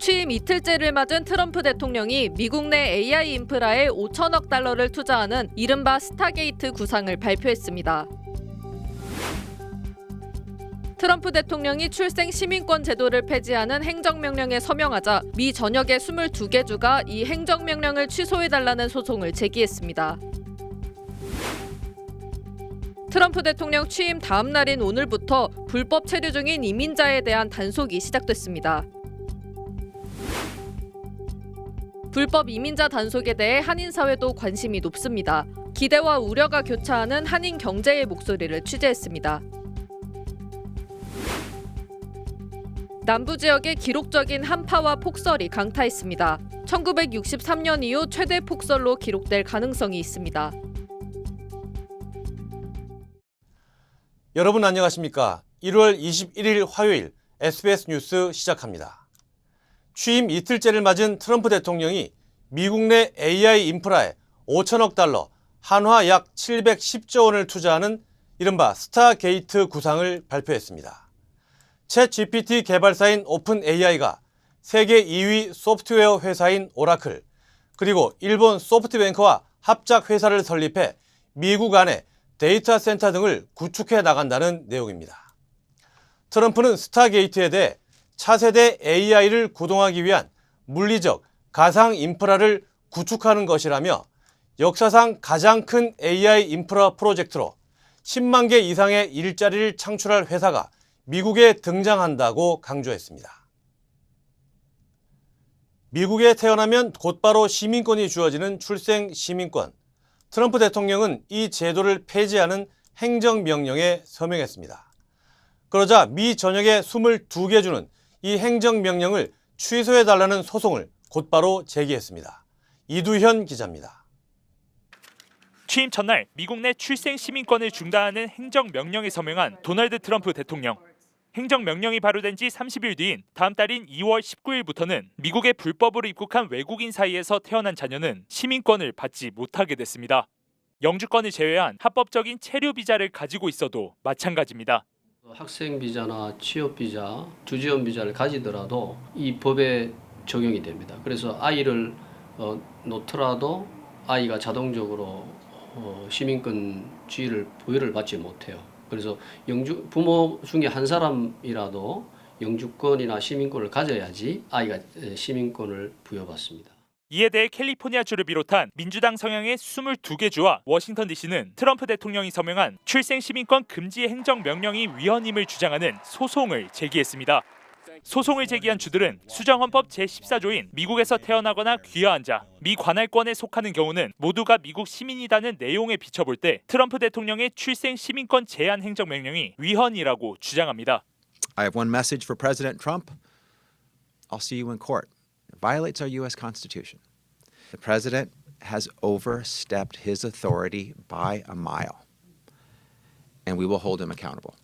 취임 이틀째를 맞은 트럼프 대통령이 미국 내 AI 인프라에 5천억 달러를 투자하는 이른바 스타게이트 구상을 발표했습니다. 트럼프 대통령이 출생 시민권 제도를 폐지하는 행정명령에 서명하자 미 전역의 22개 주가 이 행정명령을 취소해달라는 소송을 제기했습니다. 트럼프 대통령 취임 다음 날인 오늘부터 불법 체류 중인 이민자에 대한 단속이 시작됐습니다. 불법 이민자 단속에 대해 한인사회도 관심이 높습니다. 기대와 우려가 교차하는 한인 경제의 목소리를 취재했습니다. 남부 지역에 기록적인 한파와 폭설이 강타했습니다. 1963년 이후 최대 폭설로 기록될 가능성이 있습니다. 여러분 안녕하십니까? 1월 21일 화요일 SBS 뉴스 시작합니다. 취임 이틀째를 맞은 트럼프 대통령이 미국 내 AI 인프라에 5천억 달러, 한화 약 710조 원을 투자하는 이른바 스타게이트 구상을 발표했습니다. 챗GPT 개발사인 오픈AI가 세계 2위 소프트웨어 회사인 오라클, 그리고 일본 소프트뱅크와 합작 회사를 설립해 미국 안에 데이터 센터 등을 구축해 나간다는 내용입니다. 트럼프는 스타게이트에 대해 차세대 AI를 구동하기 위한 물리적, 가상 인프라를 구축하는 것이라며 역사상 가장 큰 AI 인프라 프로젝트로 10만 개 이상의 일자리를 창출할 회사가 미국에 등장한다고 강조했습니다. 미국에 태어나면 곧바로 시민권이 주어지는 출생 시민권. 트럼프 대통령은 이 제도를 폐지하는 행정명령에 서명했습니다. 그러자 미 전역의 22개 주는 이 행정명령을 취소해달라는 소송을 곧바로 제기했습니다. 이두현 기자입니다. 취임 첫날 미국 내 출생 시민권을 중단하는 행정명령에 서명한 도널드 트럼프 대통령. 행정명령이 발효된 지 30일 뒤인 다음 달인 2월 19일부터는 미국에 불법으로 입국한 외국인 사이에서 태어난 자녀는 시민권을 받지 못하게 됐습니다. 영주권을 제외한 합법적인 체류 비자를 가지고 있어도 마찬가지입니다. 학생 비자나 취업 비자, 주지원 비자를 가지더라도 이 법에 적용이 됩니다. 그래서 아이를 놓더라도 아이가 자동적으로 시민권 지위를 부여를 받지 못해요. 그래서 부모 중에 한 사람이라도 영주권이나 시민권을 가져야지 아이가 시민권을 부여받습니다. 이에 대해 캘리포니아주를 비롯한 민주당 성향의 22개 주와 워싱턴 DC는 트럼프 대통령이 서명한 출생 시민권 금지 행정명령이 위헌임을 주장하는 소송을 제기했습니다. 소송을 제기한 주들은 수정헌법 제14조인 미국에서 태어나거나 귀화한 자, 미 관할권에 속하는 경우는 모두가 미국 시민이라는 내용에 비춰볼 때 트럼프 대통령의 출생 시민권 제한 행정명령이 위헌이라고 주장합니다. I have one message for President Trump. I'll see you in court. It violates our U.S. Constitution. The president has overstepped his authority by a mile, and we will hold him accountable.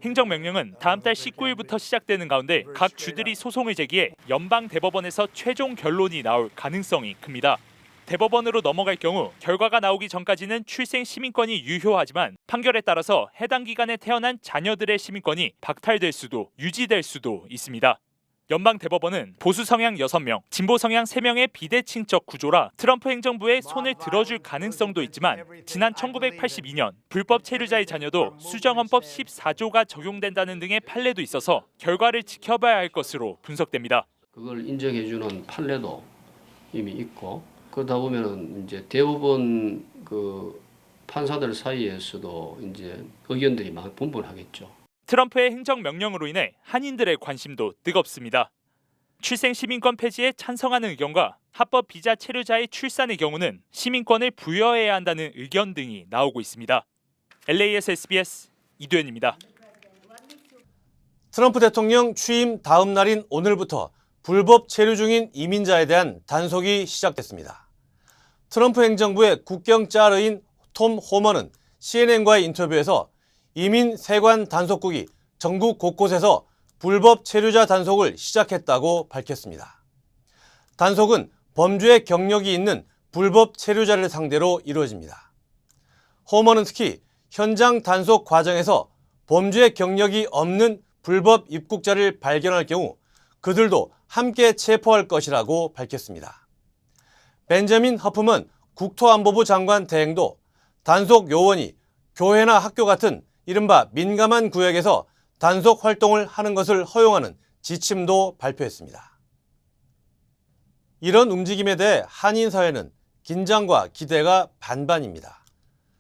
행정명령은 다음 달 19일부터 시작되는 가운데 각 주들이 소송을 제기해 연방 대법원에서 최종 결론이 나올 가능성이 큽니다. 대법원으로 넘어갈 경우 결과가 나오기 전까지는 출생 시민권이 유효하지만 판결에 따라서 해당 기간에 태어난 자녀들의 시민권이 박탈될 수도 유지될 수도 있습니다. 연방 대법원은 보수 성향 6명, 진보 성향 3명의 비대칭적 구조라 트럼프 행정부에 손을 들어줄 가능성도 있지만 지난 1982년 불법 체류자의 자녀도 수정헌법 14조가 적용된다는 등의 판례도 있어서 결과를 지켜봐야 할 것으로 분석됩니다. 그걸 인정해주는 판례도 이미 있고 그러다 보면은 이제 대법원 판사들 사이에서도 이제 의견들이 막 분분하겠죠. 트럼프의 행정명령으로 인해 한인들의 관심도 뜨겁습니다. 출생 시민권 폐지에 찬성하는 의견과 합법 비자 체류자의 출산의 경우는 시민권을 부여해야 한다는 의견 등이 나오고 있습니다. LA에서 SBS 이두현입니다. 트럼프 대통령 취임 다음 날인 오늘부터 불법 체류 중인 이민자에 대한 단속이 시작됐습니다. 트럼프 행정부의 국경 짜르인 톰 호먼은 CNN과의 인터뷰에서 이민 세관 단속국이 전국 곳곳에서 불법 체류자 단속을 시작했다고 밝혔습니다. 단속은 범죄 경력이 있는 불법 체류자를 상대로 이루어집니다. 호먼은 특히 현장 단속 과정에서 범죄 경력이 없는 불법 입국자를 발견할 경우 그들도 함께 체포할 것이라고 밝혔습니다. 벤저민 허프먼 국토안보부 장관 대행도 단속 요원이 교회나 학교 같은 이른바 민감한 구역에서 단속 활동을 하는 것을 허용하는 지침도 발표했습니다. 이런 움직임에 대해 한인사회는 긴장과 기대가 반반입니다.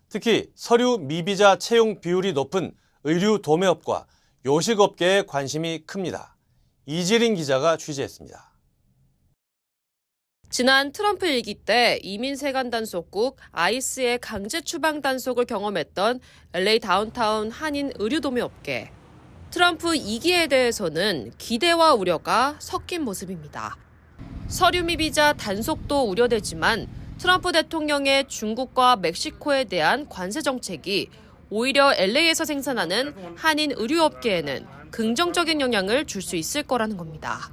특히 서류 미비자 채용 비율이 높은 의류 도매업과 요식업계에 관심이 큽니다. 이지린 기자가 취재했습니다. 지난 트럼프 일기 때 이민 세관 단속국 아이스의 강제 추방 단속을 경험했던 LA 다운타운 한인 의류 도매업계. 트럼프 2기에 대해서는 기대와 우려가 섞인 모습입니다. 서류 미비자 단속도 우려되지만 트럼프 대통령의 중국과 멕시코에 대한 관세 정책이 오히려 LA에서 생산하는 한인 의류업계에는 긍정적인 영향을 줄 수 있을 거라는 겁니다.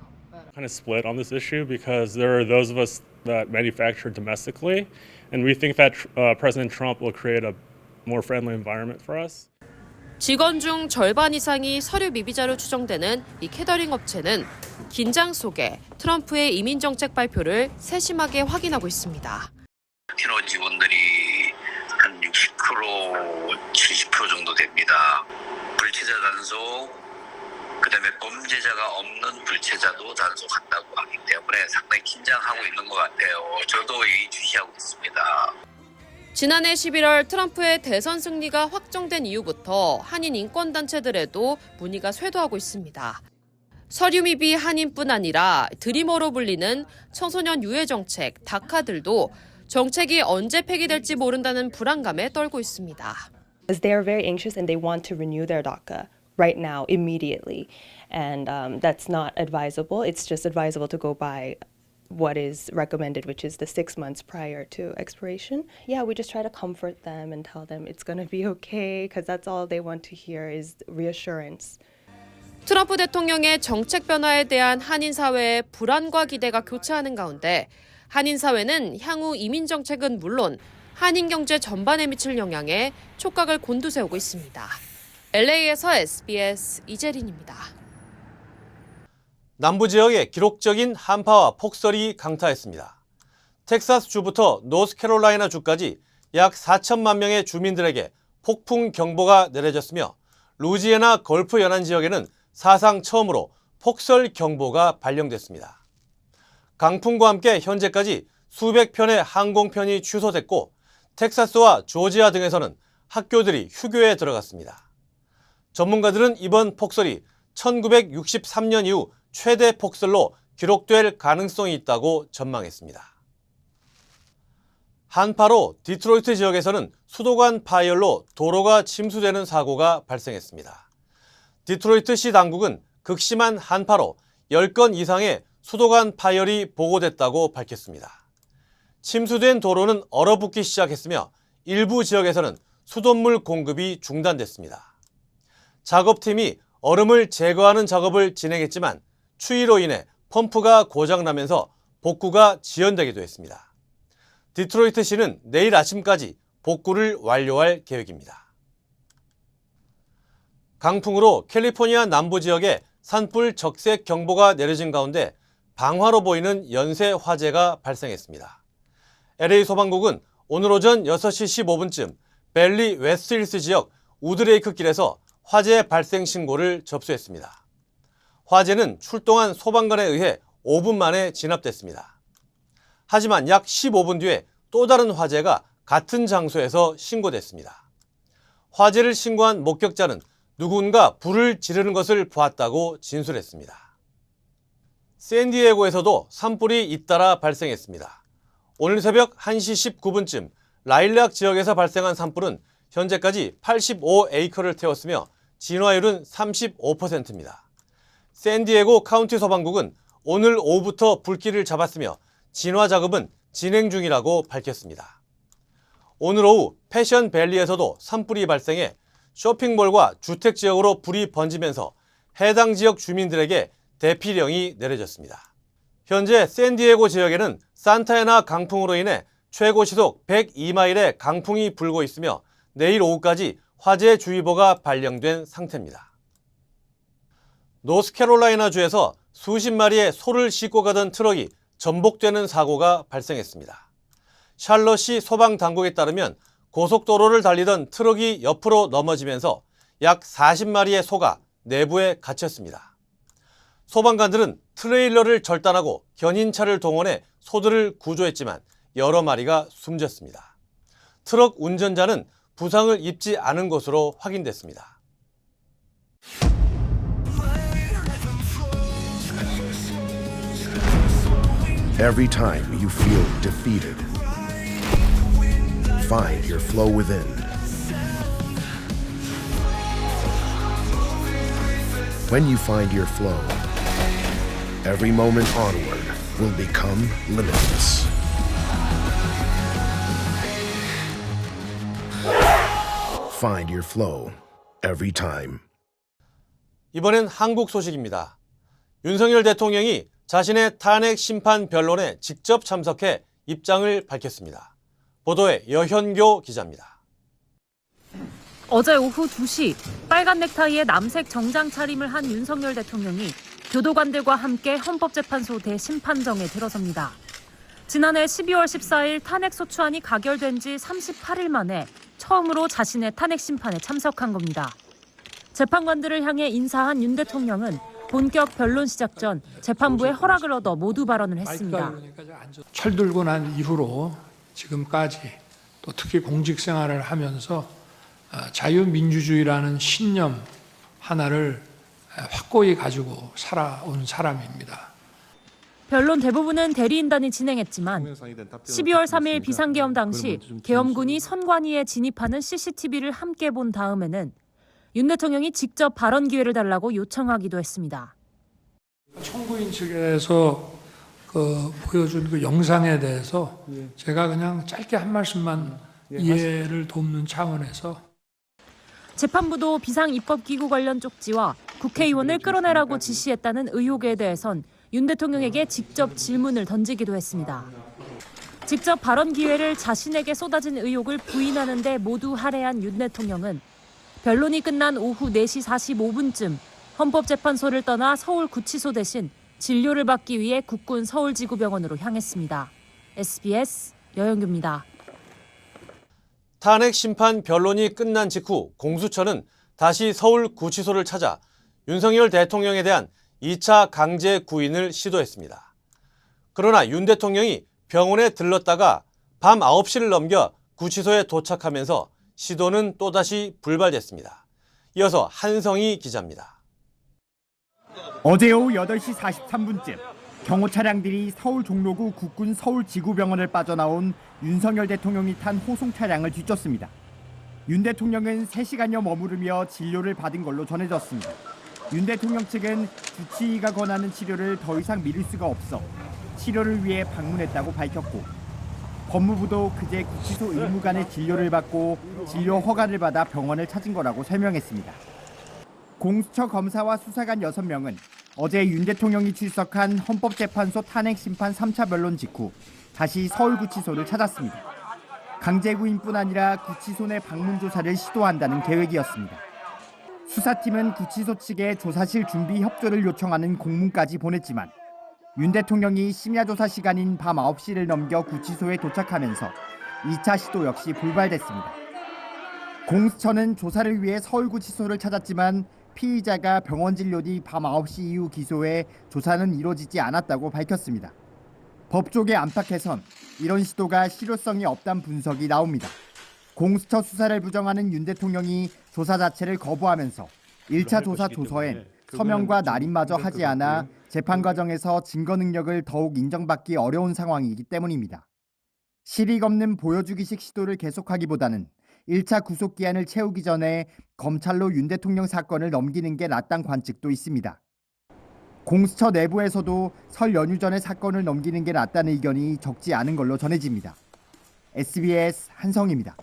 Kind of split on this issue because there are those of us that manufacture domestically, and we think that President Trump will create a more friendly environment for us. 직원 중 절반 이상이 서류 미비자로 추정되는 이 캐더링 업체는 긴장 속에 트럼프의 이민 정책 발표를 세심하게 확인하고 있습니다. 라티노 직원들이 한 60%, 70% 정도 됩니다. 불체자 단속, 그다음에 범죄자가 없는 불체자도 단속한다고 하기 때문에 상당히 긴장하고 있는 것 같아요. 저도 예의주시하고 있습니다. 지난해 11월 트럼프의 대선 승리가 확정된 이후부터 한인 인권단체들에도 문의가 쇄도하고 있습니다. 서류 미비 한인뿐 아니라 드리머로 불리는 청소년 유해 정책 다카들도 정책이 언제 폐기될지 모른다는 불안감에 떨고 있습니다. They are very anxious and they want to renew their DACA right now, immediately. And that's not advisable. It's just advisable to go by what is recommended, which is the 6 months prior to expiration. Yeah, we just try to comfort them and tell them it's going to be okay, because that's all they want to hear is reassurance. 트럼프 대통령의 정책 변화에 대한 한인 사회의 불안과 기대가 교차하는 가운데 한인 사회는 향후 이민 정책은 물론 한인 경제 전반에 미칠 영향에 촉각을 곤두세우고 있습니다. LA에서 SBS 이재린입니다. 남부 지역에 기록적인 한파와 폭설이 강타했습니다. 텍사스주부터 노스캐롤라이나주까지 약 4천만 명의 주민들에게 폭풍 경보가 내려졌으며 루지애나 걸프 연안 지역에는 사상 처음으로 폭설 경보가 발령됐습니다. 강풍과 함께 현재까지 수백 편의 항공편이 취소됐고 텍사스와 조지아 등에서는 학교들이 휴교에 들어갔습니다. 전문가들은 이번 폭설이 1963년 이후 최대 폭설로 기록될 가능성이 있다고 전망했습니다. 한파로 디트로이트 지역에서는 수도관 파열로 도로가 침수되는 사고가 발생했습니다. 디트로이트시 당국은 극심한 한파로 10건 이상의 수도관 파열이 보고됐다고 밝혔습니다. 침수된 도로는 얼어붙기 시작했으며 일부 지역에서는 수돗물 공급이 중단됐습니다. 작업팀이 얼음을 제거하는 작업을 진행했지만 추위로 인해 펌프가 고장나면서 복구가 지연되기도 했습니다. 디트로이트시는 내일 아침까지 복구를 완료할 계획입니다. 강풍으로 캘리포니아 남부 지역에 산불 적색 경보가 내려진 가운데 방화로 보이는 연쇄 화재가 발생했습니다. LA 소방국은 오늘 오전 6시 15분쯤 벨리 웨스트힐스 지역 우드레이크 길에서 화재 발생 신고를 접수했습니다. 화재는 출동한 소방관에 의해 5분 만에 진압됐습니다. 하지만 약 15분 뒤에 또 다른 화재가 같은 장소에서 신고됐습니다. 화재를 신고한 목격자는 누군가 불을 지르는 것을 보았다고 진술했습니다. 샌디에고에서도 산불이 잇따라 발생했습니다. 오늘 새벽 1시 19분쯤 라일락 지역에서 발생한 산불은 현재까지 85에이커를 태웠으며 진화율은 35%입니다. 샌디에고 카운티 소방국은 오늘 오후부터 불길을 잡았으며 진화 작업은 진행 중이라고 밝혔습니다. 오늘 오후 패션밸리에서도 산불이 발생해 쇼핑몰과 주택 지역으로 불이 번지면서 해당 지역 주민들에게 대피령이 내려졌습니다. 현재 샌디에고 지역에는 산타애나 강풍으로 인해 최고 시속 102마일의 강풍이 불고 있으며 내일 오후까지 화재주의보가 발령된 상태입니다. 노스캐롤라이나주에서 수십 마리의 소를 싣고 가던 트럭이 전복되는 사고가 발생했습니다. 샬럿시 소방당국에 따르면 고속도로를 달리던 트럭이 옆으로 넘어지면서 약 40마리의 소가 내부에 갇혔습니다. 소방관들은 트레일러를 절단하고 견인차를 동원해 소들을 구조했지만 여러 마리가 숨졌습니다. 트럭 운전자는 부상을 입지 않은 것으로 확인됐습니다. Every time you feel defeated, find your flow within. When you find your flow, every moment onward will become limitless. Find your flow every time. 이번엔 한국 소식입니다. 윤석열 대통령이 자신의 탄핵 심판 변론에 직접 참석해 입장을 밝혔습니다. 보도에 여현교 기자입니다. 어제 오후 2시 빨간 넥타이에 남색 정장 차림을 한 윤석열 대통령이 교도관들과 함께 헌법재판소 대심판정에 들어섭니다. 지난해 12월 14일 탄핵 소추안이 가결된 지 38일 만에 처음으로 자신의 탄핵 심판에 참석한 겁니다. 재판관들을 향해 인사한 윤 대통령은 본격 변론 시작 전 재판부의 허락을 얻어 모두 발언을 했습니다. 철들고 난 이후로 지금까지 또 특히 공직 생활을 하면서 자유민주주의라는 신념 하나를 확고히 가지고 살아온 사람입니다. 변론 대부분은 대리인단이 진행했지만 12월 3일 비상계엄 당시 계엄군이 선관위에 진입하는 CCTV를 함께 본 다음에는 윤 대통령이 직접 발언 기회를 달라고 요청하기도 했습니다. 청구인 측에서 보여준 그 영상에 대해서 제가 그냥 짧게 한 말씀만 이해를 돕는 차원에서 재판부도 비상입법기구 관련 쪽지와 국회의원을 끌어내라고 지시했다는 의혹에 대해선 윤 대통령에게 직접 질문을 던지기도 했습니다. 직접 발언 기회를 자신에게 쏟아진 의혹을 부인하는 데 모두 할애한 윤 대통령은 변론이 끝난 오후 4시 45분쯤 헌법재판소를 떠나 서울구치소 대신 진료를 받기 위해 국군 서울지구병원으로 향했습니다. SBS 여영규입니다. 탄핵 심판 변론이 끝난 직후 공수처는 다시 서울구치소를 찾아 윤석열 대통령에 대한 2차 강제 구인을 시도했습니다. 그러나 윤 대통령이 병원에 들렀다가 밤 9시를 넘겨 구치소에 도착하면서 시도는 또다시 불발됐습니다. 이어서 한성희 기자입니다. 어제 오후 8시 43분쯤 경호 차량들이 서울 종로구 국군 서울지구병원을 빠져나온 윤석열 대통령이 탄 호송 차량을 뒤쫓습니다. 윤 대통령은 3시간여 머무르며 진료를 받은 걸로 전해졌습니다. 윤 대통령 측은 주치의가 권하는 치료를 더 이상 미룰 수가 없어 치료를 위해 방문했다고 밝혔고, 법무부도 그제 구치소 의무관의 진료를 받고 진료 허가를 받아 병원을 찾은 거라고 설명했습니다. 공수처 검사와 수사관 6명은 어제 윤 대통령이 출석한 헌법재판소 탄핵심판 3차 변론 직후 다시 서울구치소를 찾았습니다. 강제구인뿐 아니라 구치소 내 방문 조사를 시도한다는 계획이었습니다. 수사팀은 구치소 측에 조사실 준비 협조를 요청하는 공문까지 보냈지만 윤 대통령이 심야조사 시간인 밤 9시를 넘겨 구치소에 도착하면서 2차 시도 역시 불발됐습니다. 공수처는 조사를 위해 서울구치소를 찾았지만 피의자가 병원 진료 뒤 밤 9시 이후 기소해 조사는 이루어지지 않았다고 밝혔습니다. 법조계 안팎에선 이런 시도가 실효성이 없다는 분석이 나옵니다. 공수처 수사를 부정하는 윤 대통령이 조사 자체를 거부하면서 1차 조사 조서엔 서명과 날인마저 하지 않아 재판 과정에서 증거 능력을 더욱 인정받기 어려운 상황이기 때문입니다. 실익 없는 보여주기식 시도를 계속하기보다는 1차 구속기한을 채우기 전에 검찰로 윤 대통령 사건을 넘기는 게 낫다는 관측도 있습니다. 공수처 내부에서도 설 연휴 전에 사건을 넘기는 게 낫다는 의견이 적지 않은 걸로 전해집니다. SBS 한성희입니다.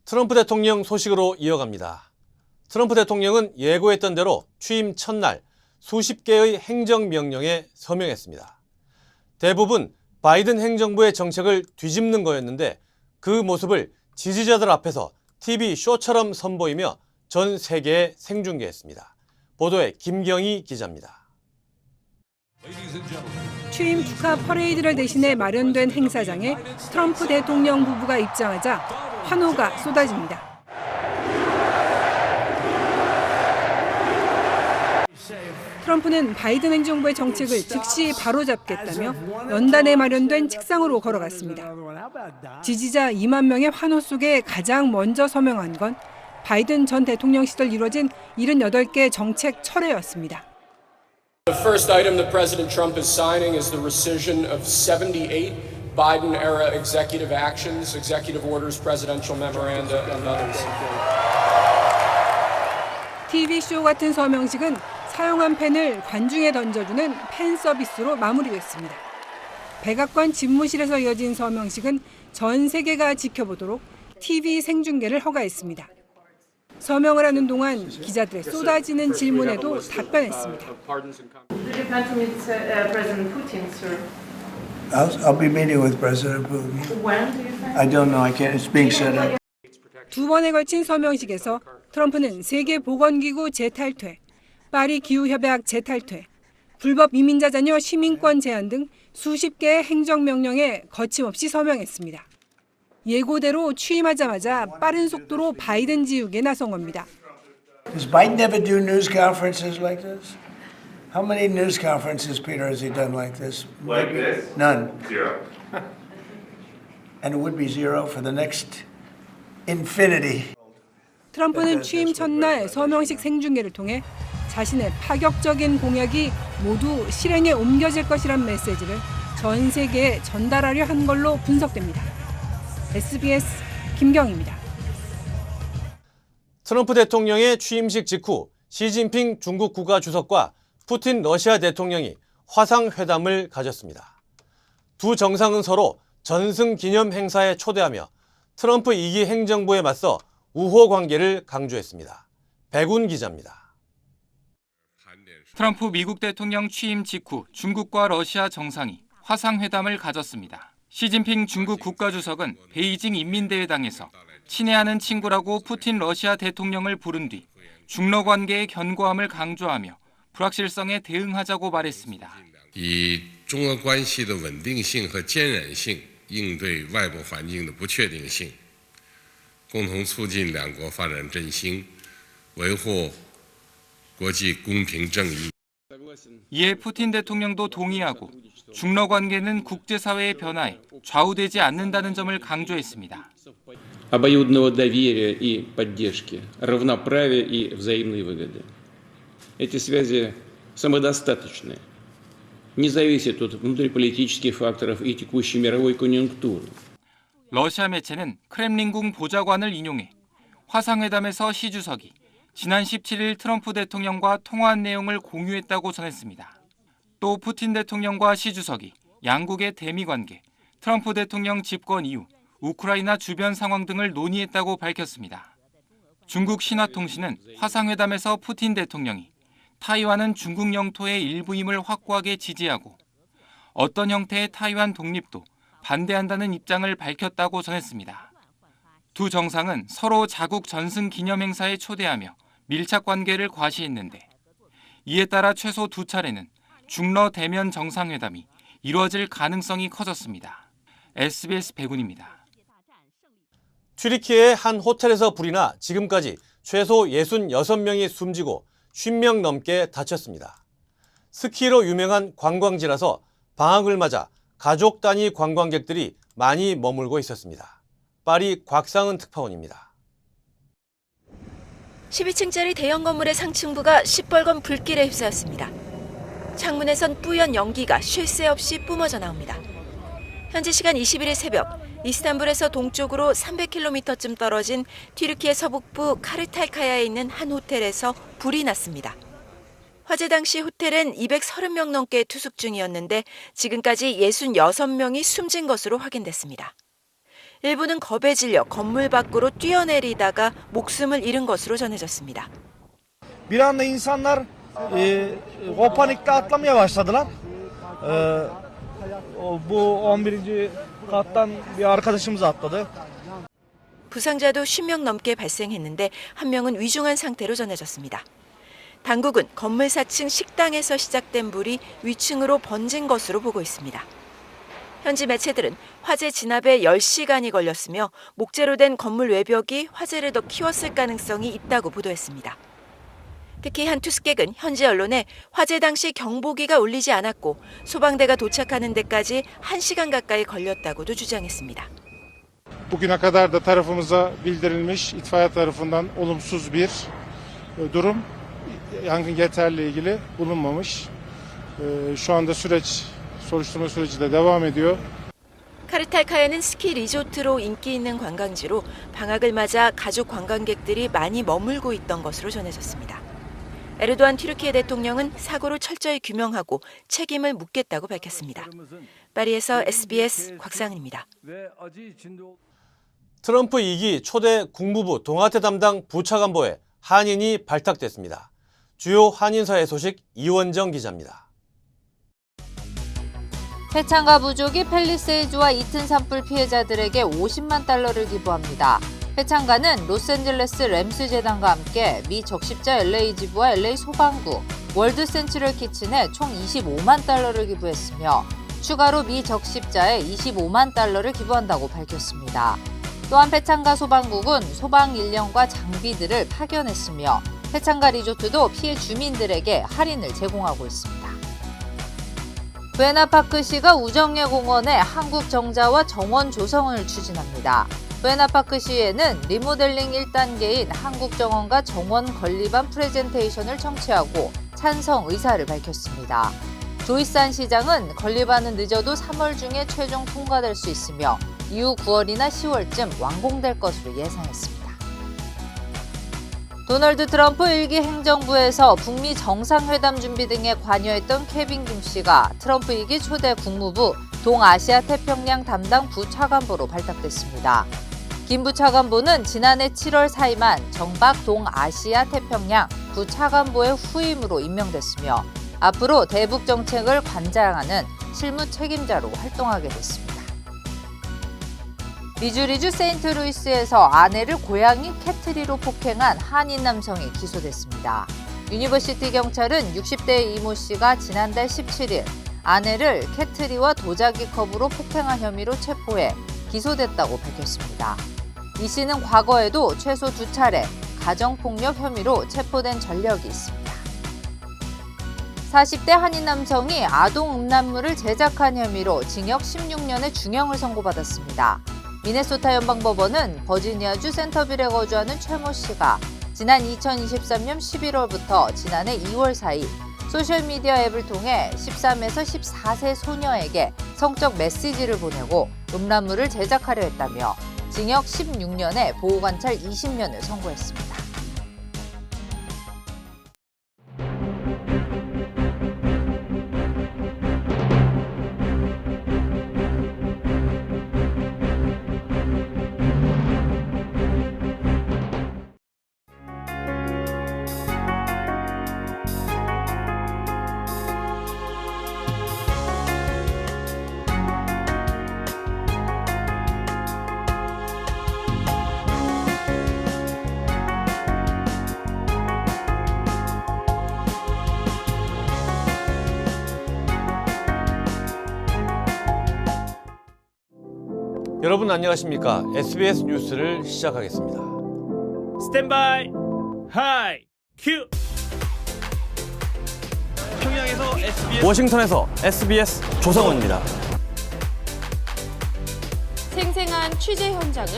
트럼프 대통령 소식으로 이어갑니다. 트럼프 대통령은 예고했던 대로 취임 첫날 수십 개의 행정명령에 서명했습니다. 대부분 바이든 행정부의 정책을 뒤집는 거였는데 그 모습을 지지자들 앞에서 TV 쇼처럼 선보이며 전 세계에 생중계했습니다. 보도에 김경희 기자입니다. 취임 축하 퍼레이드를 대신해 마련된 행사장에 트럼프 대통령 부부가 입장하자 환호가 쏟아집니다. 트럼프는 바이든 행정부의 정책을 즉시 바로잡겠다며 연단에 마련된 책상으로 걸어갔습니다. 지지자 2만 명의 환호 속에 가장 먼저 서명한 건 바이든 전 대통령 시절 이뤄진 78개 정책 철회였습니다. The first item that President Trump is signing is the rescission of 78 Biden-era executive actions, executive orders, presidential memoranda, and others. TV쇼 같은 서명식은 사용한 펜을 관중에 던져주는 펜 서비스로 마무리됐습니다. 백악관 집무실에서 이어진 서명식은 전 세계가 지켜보도록 TV 생중계를 허가했습니다. 서명을 하는 동안 기자들의 쏟아지는 질문에도 답변했습니다. I'll be meeting with President Putin. When do you think? I don't know. I can't. It's being set up. 두 번에 걸친 서명식에서 트럼프는 세계보건기구 재탈퇴, 파리 기후협약 재탈퇴, 불법 이민자 자녀 시민권 제한 등 수십 개의 행정명령에 거침없이 서명했습니다. 예고대로 취임하자마자 빠른 속도로 바이든 지우개에 나선 겁니다. Does Biden ever do news conferences like this? How many news conferences, Peter, has he done like this? Like this? None. Zero. And it would be zero for the next infinity. 트럼프는 취임 첫날 서명식 생중계를 통해 자신의 파격적인 공약이 모두 실행에 옮겨질 것이란 메시지를 전 세계에 전달하려 한 걸로 분석됩니다. SBS 김경희입니다. 트럼프 대통령의 취임식 직후 시진핑 중국 국가주석과 푸틴 러시아 대통령이 화상회담을 가졌습니다. 두 정상은 서로 전승 기념 행사에 초대하며 트럼프 2기 행정부에 맞서 우호 관계를 강조했습니다. 백운 기자입니다. 트럼프 미국 대통령 취임 직후 중국과 러시아 정상이 화상회담을 가졌습니다. 시진핑 중국 국가주석은 베이징 인민대회당에서 친애하는 친구라고 푸틴 러시아 대통령을 부른 뒤 중러 관계의 견고함을 강조하며 불확실성에 대응하자고 말했습니다. 以中俄关系的稳定性和坚韧性应对外部环境的不确定性，共同促进两国发展振兴，维护国际公平正义。 이에 푸틴 대통령도 동의하고 중러 관계는 국제사회의 변화에 좌우되지 않는다는 점을 강조했습니다. обоюдного доверия и поддержки, равноправия и взаимной выгоды. Эти связи самодостаточны, не зависят от внутриполитических факторов и текущей мировой конъюнктуры. 러시아 매체는 크렘린궁 보좌관을 인용해 화상회담에서 시 주석이 지난 17일 트럼프 대통령과 통화한 내용을 공유했다고 전했습니다. 또 푸틴 대통령과 시 주석이 양국의 대미 관계, 트럼프 대통령 집권 이후 우크라이나 주변 상황 등을 논의했다고 밝혔습니다. 중국 신화통신은 화상회담에서 푸틴 대통령이 타이완은 중국 영토의 일부임을 확고하게 지지하고 어떤 형태의 타이완 독립도 반대한다는 입장을 밝혔다고 전했습니다. 두 정상은 서로 자국 전승 기념 행사에 초대하며 밀착 관계를 과시했는데 이에 따라 최소 두 차례는 중러 대면 정상회담이 이루어질 가능성이 커졌습니다. SBS 백운입니다. 튀르키예의 한 호텔에서 불이 나 지금까지 최소 66명이 숨지고 50명 넘게 다쳤습니다. 스키로 유명한 관광지라서 방학을 맞아 가족 단위 관광객들이 많이 머물고 있었습니다. 파리 곽상은 특파원입니다. 12층짜리 대형 건물의 상층부가 시뻘건 불길에 휩싸였습니다. 창문에선 뿌연 연기가 쉴 새 없이 뿜어져 나옵니다. 현지 시간 21일 새벽 이스탄불에서 동쪽으로 300km쯤 떨어진 튀르키예 서북부 카르탈카야에 있는 한 호텔에서 불이 났습니다. 화재 당시 호텔은 230명 넘게 투숙 중이었는데 지금까지 66명이 숨진 것으로 확인됐습니다. 일부는 겁에 질려 건물 밖으로 뛰어내리다가 목숨을 잃은 것으로 전해졌습니다. Bir anda insanlar o panikte atlamaya başladılar. Bu 11. kattan bir arkadaşımız atladı. 부상자도 50명 넘게 발생했는데 한 명은 위중한 상태로 전해졌습니다. 당국은 건물 4층 식당에서 시작된 불이 위층으로 번진 것으로 보고 있습니다. 현지 매체들은 화재 진압에 10시간이 걸렸으며 목재로 된 건물 외벽이 화재를 더 키웠을 가능성이 있다고 보도했습니다. 특히 한 투스객은 현지 언론에 화재 당시 경보기가 울리지 않았고 소방대가 doçak하는 데까지 1시간 가까이 걸렸다고도 주장했습니다. Bugüne kadar da tarafımıza bildirilmiş itfaiye tarafından olumsuz bir durum yangın yeterli ilgili bulunmamış. Şu anda soruşturma süreci de devam ediyor. 카르탈카야는 스키 리조트로 인기 있는 관광지로 방학을 맞아 가족 관광객들이 많이 머물고 있던 것으로 전해졌습니다. 에르도안 튀르키예 대통령은 사고를 철저히 규명하고 책임을 묻겠다고 밝혔습니다. 파리에서 SBS 곽상은입니다. 트럼프 2기 초대 국무부 동아태 담당 부차관보에 한인이 발탁됐습니다. 주요 한인사회 소식 이원정 기자입니다. 해창가 부족이 팰리세이드와 이튼 산불 피해자들에게 50만 달러를 기부합니다. 해창가는 로스앤젤레스 램스 재단과 함께 미 적십자 LA 지부와 LA 소방구, 월드 센트럴 키친에 총 25만 달러를 기부했으며 추가로 미 적십자에 25만 달러를 기부한다고 밝혔습니다. 또한 해창가 소방국은 소방 인력과 장비들을 파견했으며 해창가 리조트도 피해 주민들에게 할인을 제공하고 있습니다. 부에나파크시가 우정예 공원에 한국 정자와 정원 조성을 추진합니다. 부에나파크시에는 리모델링 1단계인 한국 정원과 정원 건립안 프레젠테이션을 청취하고 찬성 의사를 밝혔습니다. 조이산 시장은 건립안은 늦어도 3월 중에 최종 통과될 수 있으며 이후 9월이나 10월쯤 완공될 것으로 예상했습니다. 도널드 트럼프 1기 행정부에서 북미 정상회담 준비 등에 관여했던 케빈 김 씨가 트럼프 2기 초대 국무부 동아시아 태평양 담당 부차관보로 발탁됐습니다. 김 부차관보는 지난해 7월 사임한 정박 동아시아 태평양 부차관보의 후임으로 임명됐으며 앞으로 대북 정책을 관장하는 실무 책임자로 활동하게 됐습니다. 미주리주 세인트루이스에서 아내를 고양이 캐트리로 폭행한 한인 남성이 기소됐습니다. 유니버시티 경찰은 60대 이모 씨가 지난달 17일 아내를 캐트리와 도자기 컵으로 폭행한 혐의로 체포해 기소됐다고 밝혔습니다. 이 씨는 과거에도 최소 2차례 가정폭력 혐의로 체포된 전력이 있습니다. 40대 한인 남성이 아동 음란물을 제작한 혐의로 징역 16년의 중형을 선고받았습니다. 미네소타 연방법원은 버지니아주 센터빌에 거주하는 최모 씨가 지난 2023년 11월부터 지난해 2월 사이 소셜미디어 앱을 통해 13에서 14세 소녀에게 성적 메시지를 보내고 음란물을 제작하려 했다며 징역 16년에 보호관찰 20년을 선고했습니다. 여러분 안녕하십니까? SBS 뉴스를 시작하겠습니다. 스탠바이 하이 큐. 평양에서 SBS 워싱턴에서 SBS 조성원입니다. 생생한 취재 현장을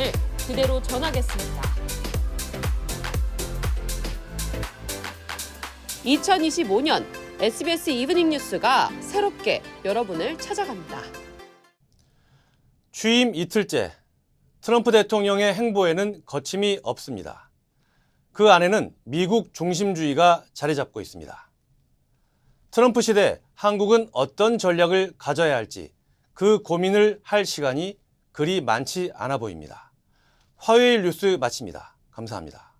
그대로 전하겠습니다. 2025년 SBS 이브닝 뉴스가 새롭게 여러분을 찾아갑니다. 취임 이틀째, 트럼프 대통령의 행보에는 거침이 없습니다. 그 안에는 미국 중심주의가 자리 잡고 있습니다. 트럼프 시대 한국은 어떤 전략을 가져야 할지 그 고민을 할 시간이 그리 많지 않아 보입니다. 화요일 뉴스 마칩니다. 감사합니다.